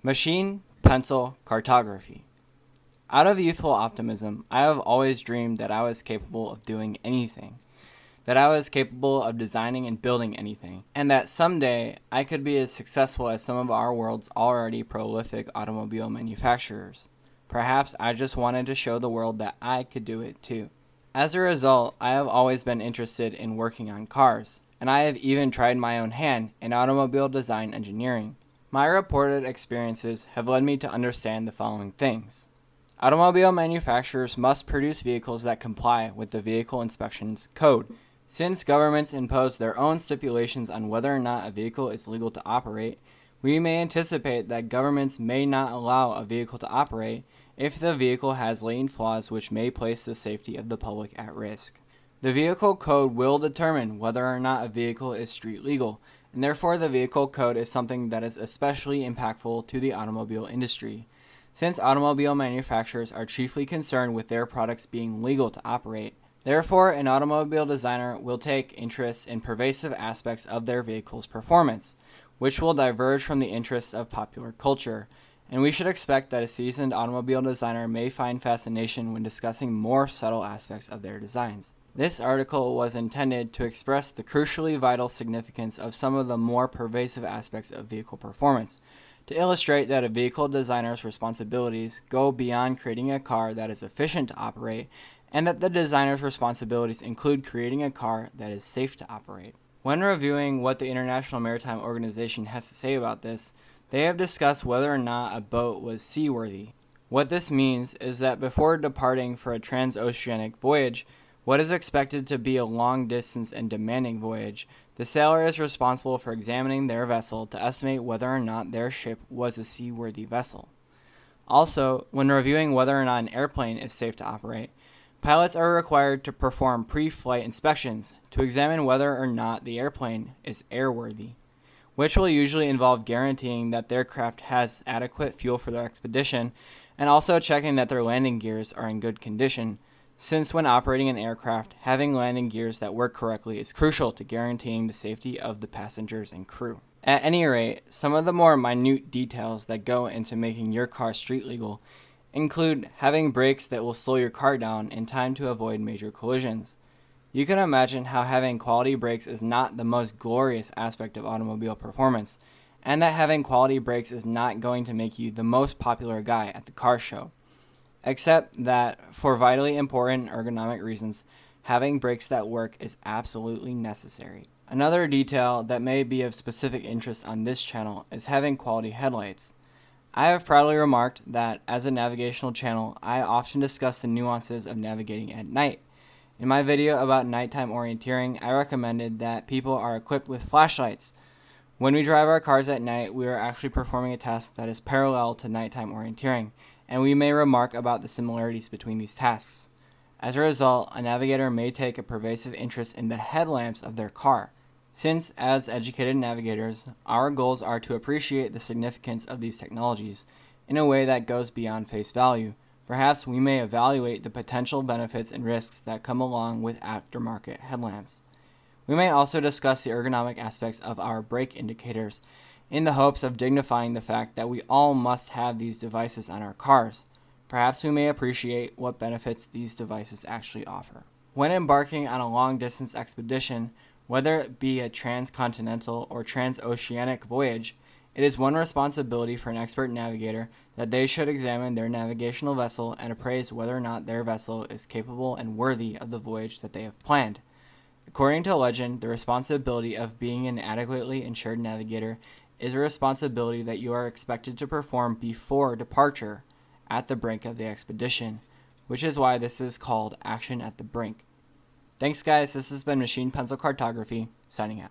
Machine pencil cartography. Out of youthful optimism, I have always dreamed that I was capable of doing anything, that I was capable of designing and building anything, and that someday I could be as successful as some of our world's already prolific automobile manufacturers. Perhaps I just wanted to show the world that I could do it too. As a result, I have always been interested in working on cars, and I have even tried my own hand in automobile design engineering. My reported experiences have led me to understand the following things. Automobile manufacturers must produce vehicles that comply with the Vehicle Inspections Code. Since governments impose their own stipulations on whether or not a vehicle is legal to operate, we may anticipate that governments may not allow a vehicle to operate if the vehicle has latent flaws which may place the safety of the public at risk. The Vehicle Code will determine whether or not a vehicle is street legal, and therefore the Vehicle Code is something that is especially impactful to the automobile industry. Since automobile manufacturers are chiefly concerned with their products being legal to operate, therefore an automobile designer will take interest in pervasive aspects of their vehicle's performance, which will diverge from the interests of popular culture, and we should expect that a seasoned automobile designer may find fascination when discussing more subtle aspects of their designs. This article was intended to express the crucially vital significance of some of the more pervasive aspects of vehicle performance, to illustrate that a vehicle designer's responsibilities go beyond creating a car that is efficient to operate, and that the designer's responsibilities include creating a car that is safe to operate. When reviewing what the International Maritime Organization has to say about this, they have discussed whether or not a boat was seaworthy. What this means is that before departing for a transoceanic voyage, what is expected to be a long-distance and demanding voyage, the sailor is responsible for examining their vessel to estimate whether or not their ship was a seaworthy vessel. Also, when reviewing whether or not an airplane is safe to operate, pilots are required to perform pre-flight inspections to examine whether or not the airplane is airworthy, which will usually involve guaranteeing that their craft has adequate fuel for their expedition and also checking that their landing gears are in good condition, since when operating an aircraft, having landing gears that work correctly is crucial to guaranteeing the safety of the passengers and crew. At any rate, some of the more minute details that go into making your car street legal include having brakes that will slow your car down in time to avoid major collisions. You can imagine how having quality brakes is not the most glorious aspect of automobile performance, and that having quality brakes is not going to make you the most popular guy at the car show. Except that, for vitally important ergonomic reasons, having brakes that work is absolutely necessary. Another detail that may be of specific interest on this channel is having quality headlights. I have proudly remarked that, as a navigational channel, I often discuss the nuances of navigating at night. In my video about nighttime orienteering, I recommended that people are equipped with flashlights. When we drive our cars at night, we are actually performing a task that is parallel to nighttime orienteering, and we may remark about the similarities between these tasks. As a result, a navigator may take a pervasive interest in the headlamps of their car, since, as educated navigators, our goals are to appreciate the significance of these technologies in a way that goes beyond face value. Perhaps we may evaluate the potential benefits and risks that come along with aftermarket headlamps. We may also discuss the ergonomic aspects of our brake indicators, in the hopes of dignifying the fact that we all must have these devices on our cars. Perhaps we may appreciate what benefits these devices actually offer. When embarking on a long-distance expedition, whether it be a transcontinental or transoceanic voyage, it is one responsibility for an expert navigator that they should examine their navigational vessel and appraise whether or not their vessel is capable and worthy of the voyage that they have planned. According to legend, the responsibility of being an adequately insured navigator is a responsibility that you are expected to perform before departure at the brink of the expedition, which is why this is called action at the brink. Thanks guys, this has been Machine Pencil Cartography, signing out.